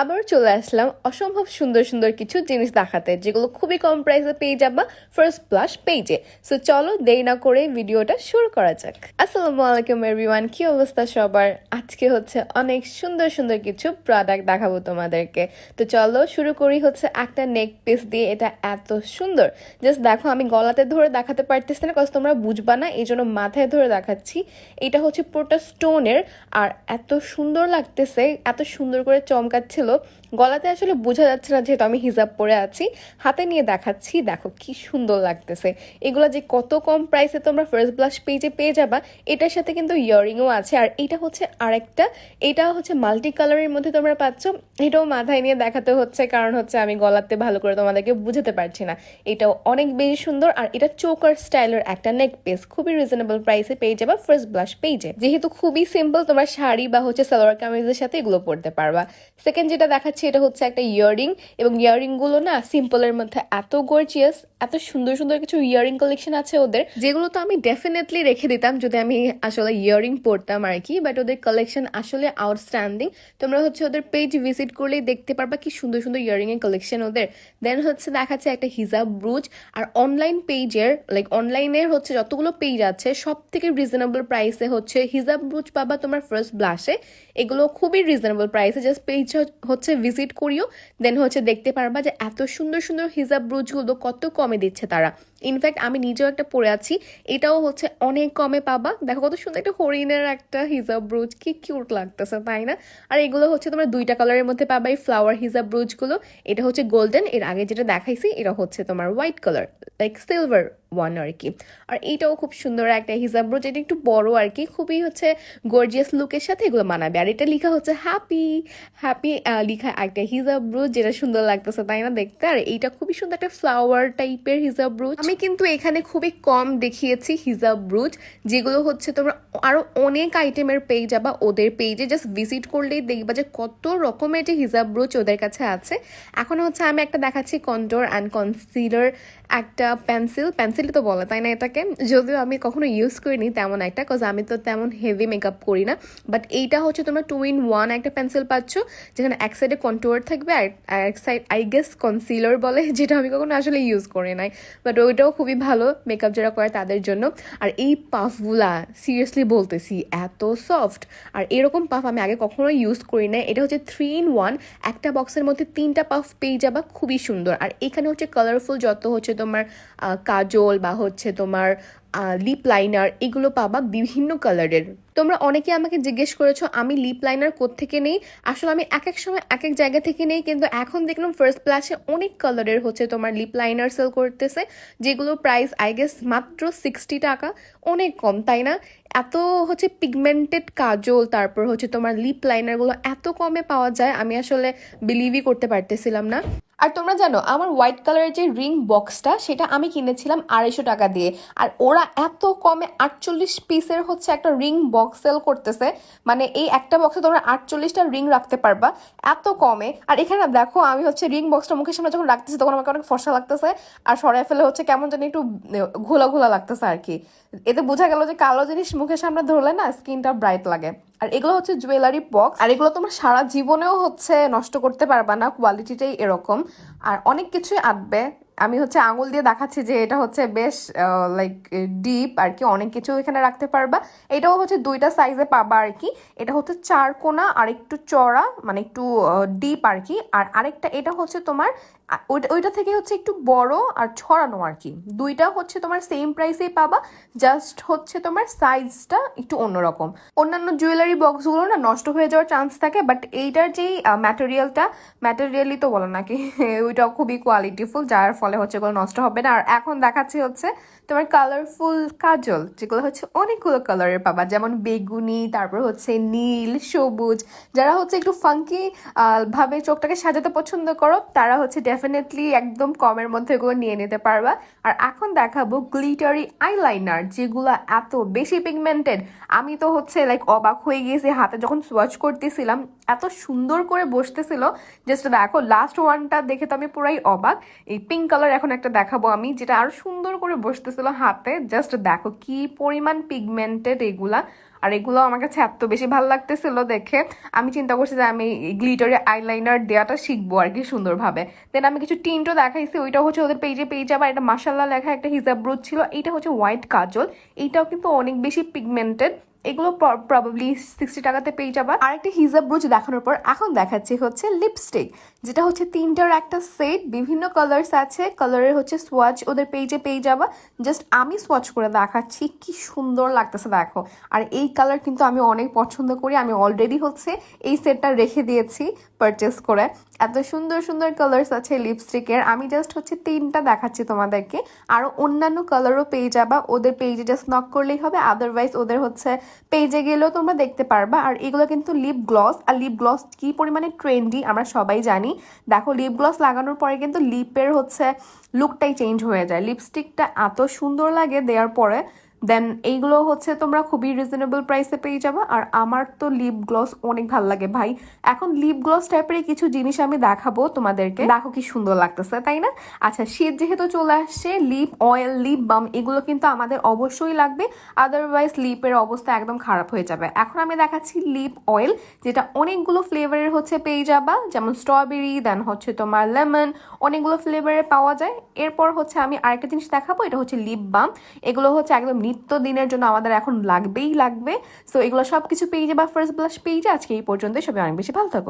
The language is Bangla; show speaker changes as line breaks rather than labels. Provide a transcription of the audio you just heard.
আবার চলে আসলাম অসম্ভব সুন্দর সুন্দর কিছু জিনিস দেখাতে, যেগুলো খুবই কম প্রাইসে পেয়ে যাবা ফার্স্ট ব্লাশ পেজে। সো চলো দেরি না করে ভিডিওটা শুরু করা যাক। আসসালামু আলাইকুম এভরিওয়ান, কি অবস্থা সবার? আজকে হচ্ছে অনেক সুন্দর সুন্দর কিছু প্রোডাক্ট দেখাবো তোমাদেরকে। তো চলো শুরু করি হচ্ছে একটা নেক পিস দিয়ে। এটা এত সুন্দর, জাস্ট দেখো, আমি গলাতে ধরে দেখাতে পারতেছি না কারণ তোমরা বুঝবা না, এই জন্য মাথায় ধরে দেখাচ্ছি। এটা হচ্ছে পুরোটা স্টোনের, আর এত সুন্দর লাগতেছে, এত সুন্দর করে চমকাচ্ছিল। গলাতে আসলে বোঝা যাচ্ছে না যেহেতু আমি হিজাব পরে আছি। হাতে নিয়ে দেখাচ্ছি, দেখো কি সুন্দর লাগতেছে। এগুলো যে কত কম প্রাইসে তোমরা ফার্স্ট ব্লাশ পেজে পেয়ে যাবা। এটার সাথে কিন্তু ইয়াররিংও আছে, আর এটা হচ্ছে আরেকটা, এটা হচ্ছে মাল্টি কালারের মধ্যে তোমরা পাচ্ছ। এটাও মাথায় নিয়ে দেখাতে হচ্ছে কারণ হচ্ছে আমি গলাতে ভালো করে তোমাদেরকে বুঝাতে পারছি না। এটাও অনেক বেশি সুন্দর, আর এটা চোকার স্টাইলের একটা নেক পিস, খুবই রিজনেবল প্রাইসে পেয়ে যাবা ফার্স্ট ব্লাশ পেজে। যেহেতু খুবই সিম্পল, তোমার শাড়ি বা হচ্ছে সালোয়ার কামিজের সাথে এগুলো পরতে পারবা। সেকেন্ড যেটা দেখাচ্ছি, এটা হচ্ছে একটা ইয়াররিং, এবং ইয়াররিং গুলো না সিম্পলের মধ্যে এত গর্জিয়াস, এত সুন্দর সুন্দর কিছু ইয়াররিং কালেকশন আছে ওদের, যেগুলো তো আমি ডেফিনেটলি রেখে দিতাম যদি আমি আসলে ইয়াররিং পরতাম আর কি। বাট ওদের কালেকশন আসলে আউটস্ট্যান্ডিং। তোমরা হচ্ছে ওদের পেজ ভিজিট করলেই দেখতে পারবা কি সুন্দর সুন্দর ইয়াররিং এর কালেকশন ওদের। দেন হচ্ছে দেখাচ্ছে একটা হিজাব ব্রুজ, আর অনলাইন পেজের অনলাইনের হচ্ছে যতগুলো পেজ আছে সব থেকে রিজনেবল প্রাইসে হচ্ছে হিজাব ব্রুজ পাবা তোমার ফার্স্ট ব্লাশে। এগুলো খুবই রিজনেবল প্রাইসে, জাস্ট পেজ হচ্ছে ভিজিট করিও, দেন হচ্ছে দেখতে পারবা যে এত সুন্দর সুন্দর হিজাব ব্রুজগুলো কত কমে দিচ্ছে তারা। ইনফ্যাক্ট আমি নিজেও একটা পরে আছি, এটাও হচ্ছে অনেক কমে পাবা। দেখো কত সুন্দর একটা হরিণের একটা হিজাব ব্রুজ, কি কিউট লাগতেছে তাই না? আর এগুলো হচ্ছে তোমরা দুইটা কালারের মধ্যে পাবা এই ফ্লাওয়ার হিজাব ব্রুজগুলো। এটা হচ্ছে গোল্ডেন, এর আগে যেটা দেখাইছি এটা হচ্ছে তোমার হোয়াইট কালার, সিলভার ওয়ান আর কি। আর এইটাও খুব সুন্দর একটা হিজাব ব্রুজ, এটা একটু বড় আর কি, খুবই হচ্ছে গর্জিয়াস লুকের সাথে এগুলো মানাবে। আর এটা লেখা হচ্ছে হ্যাপি হ্যাপি লেখা একটা হিজাব ব্রুজ, যেটা সুন্দর লাগতেছে তাই না দেখতে। আর এইটা খুবই সুন্দর একটা ফ্লাওয়ার টাইপের হিজাব ব্রুজ। আমি কিন্তু এখানে খুবই কম দেখিয়েছি হিজাব ব্রুজ, যেগুলো হচ্ছে তোমরা আরো অনেক আইটেমের পেয়ে যাবা ওদের পেজে। জাস্ট ভিজিট করলেই দেখবা যে কত রকমের যে হিজাব ব্রুজ ওদের কাছে আছে। এখন হচ্ছে আমি একটা দেখাচ্ছি কন্ট্রোর অ্যান্ড কনসিলার, একটা পেন্সিল তো বলে তাই না এটাকে, যদিও আমি কখনো ইউজ করিনি তেমন একটা, কজ আমি তো তেমন হেভি মেকআপ করি না। বাট এইটা হচ্ছে তোমরা 2 in 1 একটা পেন্সিল পাচ্ছ, যেখানে এক সাইডে কন্ট্রোর থাকবে আর এক সাইড আই গেস কনসিলার বলে, যেটা আমি কখনো আসলে ইউজ করি নাই। বাট ওইটাও খুবই ভালো মেকআপ যারা করে তাদের জন্য। আর এই পাফগুলা সিরিয়াসলি বলতেছি এত সফট, আর এরকম পাফ আমি আগে কখনো ইউজ করি না। এটা হচ্ছে 3 in 1, একটা বক্সের মধ্যে 3টা পাফ পেয়ে যাবা, খুবই সুন্দর। আর এখানে হচ্ছে কালারফুল যত হচ্ছে তোমার কাজল বা হচ্ছে তোমার লিপ লাইনার, এগুলো পাবা বিভিন্ন কালারের। তোমরা অনেকে আমাকে জিজ্ঞেস করেছো আমি লিপ লাইনার কোত্থেকে নেই। আসলে আমি এক এক সময় এক এক জায়গা থেকে নেই, কিন্তু এখন দেখলাম ফার্স্ট ব্লাশে অনেক কালারের হচ্ছে তোমার লিপ লাইনার সেল করতেছে, যেগুলো প্রাইস আই গেস মাত্র 60 টাকা। অনেক কম তাই না? এত হচ্ছে পিগমেন্টেড কাজল, তারপর হচ্ছে তোমার লিপ লাইনারগুলো এত কমে পাওয়া যায়, আমি আসলে বিলিভই করতে পারতেছিলাম না। আর তোমরা জানো আমার হোয়াইট কালারের যে রিং বক্সটা সেটা আমি কিনেছিলাম 250 টাকা দিয়ে, আর ওরা এত কমে 48 পিসের হচ্ছে একটা রিং বক্স সেল করতেছে। মানে এই একটা বক্সে তোমরা 48টা রিং রাখতে পারবা এত কমে। আর এখানে দেখো আমি হচ্ছে রিং বক্সটা মুখের সামনে যখন রাখতেছি তখন আমাকে অনেক ফর্সা লাগতেছে, আর সরাই ফেলে হচ্ছে কেমন জানি একটু ঘোলা ঘোলা লাগতেছে আর কি। এতে বোঝা গেল যে কালো জিনিস মুখের সামনে ধরলে না স্কিনটা ব্রাইট লাগে। আর এগুলো হচ্ছে জুয়েলারি বক্স, আর এগুলো তোমার সারা জীবনেও হচ্ছে নষ্ট করতে পারবা না, কোয়ালিটিটাই এরকম। আর অনেক কিছুই আঁটবে। আমি হচ্ছে আঙুল দিয়ে দেখাচ্ছি যে এটা হচ্ছে বেশ ডিপ আর কি, অনেক কিছু এখানে রাখতে পারবা। এটাও হচ্ছে দুইটা সাইজে পাবা আর কি। এটা হচ্ছে 4 কোনা আর একটু চড়া, মানে একটু ডিপ আর কি। আর আরেকটা এটা হচ্ছে তোমার ওইটা থেকে হচ্ছে একটু বড় আর ছড়ানো আর কি। দুইটা হচ্ছে তোমার সেম প্রাইসেই পাবা, জাস্ট হচ্ছে তোমার সাইজটা একটু অন্যরকম। অন্যান্য জুয়েলারি বক্সগুলো না নষ্ট হয়ে যাওয়ার চান্স থাকে, বাট এইটার যেই ম্যাটেরিয়ালই তো বলো নাকি ওইটাও খুবই কোয়ালিটিফুল, যার ফলে হচ্ছে এগুলো নষ্ট হবে না। আর এখন দেখাচ্ছি হচ্ছে তোমার কালারফুল কাজল, যেগুলো হচ্ছে অনেকগুলো কালারের পাবা, যেমন বেগুনি, তারপর হচ্ছে নীল, সবুজ। যারা হচ্ছে একটু ফাঙ্কি ভাবে চোখটাকে সাজাতে পছন্দ করো তারা হচ্ছে ডেফিনেটলি একদম কমের মধ্যে এগুলো নিয়ে নিতে পারবা। আর এখন দেখাবো গ্লিটারি আইলাইনার, যেগুলো এত বেশি পিগমেন্টেড, আমি তো হচ্ছে অবাক হয়ে গিয়েছি হাতে যখন সোয়াচ করতেছিলাম, এত সুন্দর করে বসতেছিল। জাস্ট দেখো লাস্ট ওয়ানটা দেখে তো আমি পুরাই অবাক। এই পিঙ্ক কালার এখন একটা দেখাবো আমি, যেটা আরো সুন্দর করে বসতেছিল হাতে। জাস্ট দেখো কি পরিমাণ পিগমেন্টেড এগুলা। আর এগুলো আমার কাছে এত বেশি ভালো লাগতেছিল দেখে আমি চিন্তা করছি যে আমি গ্লিটারে আইলাইনার দেওয়াটা শিখবো আর কি সুন্দরভাবে। দেন আমি কিছু টিন্টও দেখাইছি, ওইটা হচ্ছে ওদের পেজে পেয়ে যাবে। এটা মাসাল্লাহ লেখা একটা হিজাব ব্রুচ ছিল, এইটা হচ্ছে হোয়াইট কাজল, এইটাও কিন্তু অনেক বেশি পিগমেন্টেড। এগুলো প্রবাবলি 60 টাকাতে পেয়ে যাবা। আর একটা হিজাব ব্রুচ দেখানোর পর এখন দেখাচ্ছি হচ্ছে লিপস্টিক, যেটা হচ্ছে তিনটার একটা সেট, বিভিন্ন কালার্স আছে, কালারের হচ্ছে সোয়াচ ওদের পেজে পেয়ে যাবা। জাস্ট আমি সোয়াচ করে দেখাচ্ছি কি সুন্দর লাগতেছে দেখো। আর এই কালার কিন্তু আমি অনেক পছন্দ করি, আমি অলরেডি হচ্ছে এই সেটটা রেখে দিয়েছি পারচেস করে। এত সুন্দর সুন্দর কালার্স আছে লিপস্টিকের, আমি জাস্ট হচ্ছে তিনটা দেখাচ্ছি তোমাদেরকে। আরও অন্যান্য কালারও পেয়ে যাবা, ওদের পেজে জাস্ট নক করলেই হবে, আদারওয়াইজ ওদের হচ্ছে পেজে গেলেও তোমরা দেখতে পারবা। আর এগুলো কিন্তু লিপ গ্লস, আর লিপ গ্লস কি পরিমাণে ট্রেন্ডি আমরা সবাই জানি। দেখো লিপ গ্লস লাগানোর পরে কিন্তু লিপের হচ্ছে লুকটাই চেঞ্জ হয়ে যায়, লিপস্টিকটা এত সুন্দর লাগে দেওয়ার পরে। দেন এইগুলো হচ্ছে তোমরা খুবই রিজনেবল প্রাইসে পেয়ে যাবে। আর আমার তো লিপ গ্লস অনেক ভালো লাগে ভাই। এখন লিপ গ্লস টাইপের কিছু জিনিস আমি দেখাবো তোমাদেরকে, দেখো কি সুন্দর লাগতেছে তাই না? আচ্ছা, শীত যেহেতু চলে আসছে, লিপ অয়েল, লিপ বাম এগুলো কিন্তু আমাদের অবশ্যই লাগবে, আদারওয়াইজ লিপের অবস্থা একদম খারাপ হয়ে যাবে। এখন আমি দেখাচ্ছি লিপ অয়েল, যেটা অনেকগুলো ফ্লেভারের হচ্ছে পেয়ে যাবা, যেমন স্ট্রবেরি, দেন হচ্ছে তোমার লেমন, অনেকগুলো ফ্লেভারের পাওয়া যায়। এরপর হচ্ছে আমি আরেকটা জিনিস দেখাবো, এটা হচ্ছে লিপ বাম। এগুলো হচ্ছে একদম নিত্য দিনের জন্য আমাদের এখন লাগবেই লাগবে। সো এগুলো সব কিছু পেয়ে যাবা ফার্স্ট ব্লাশ পেজে। আজকে এই পর্যন্ত, সবাই অনেক বেশি ভালো থাকো।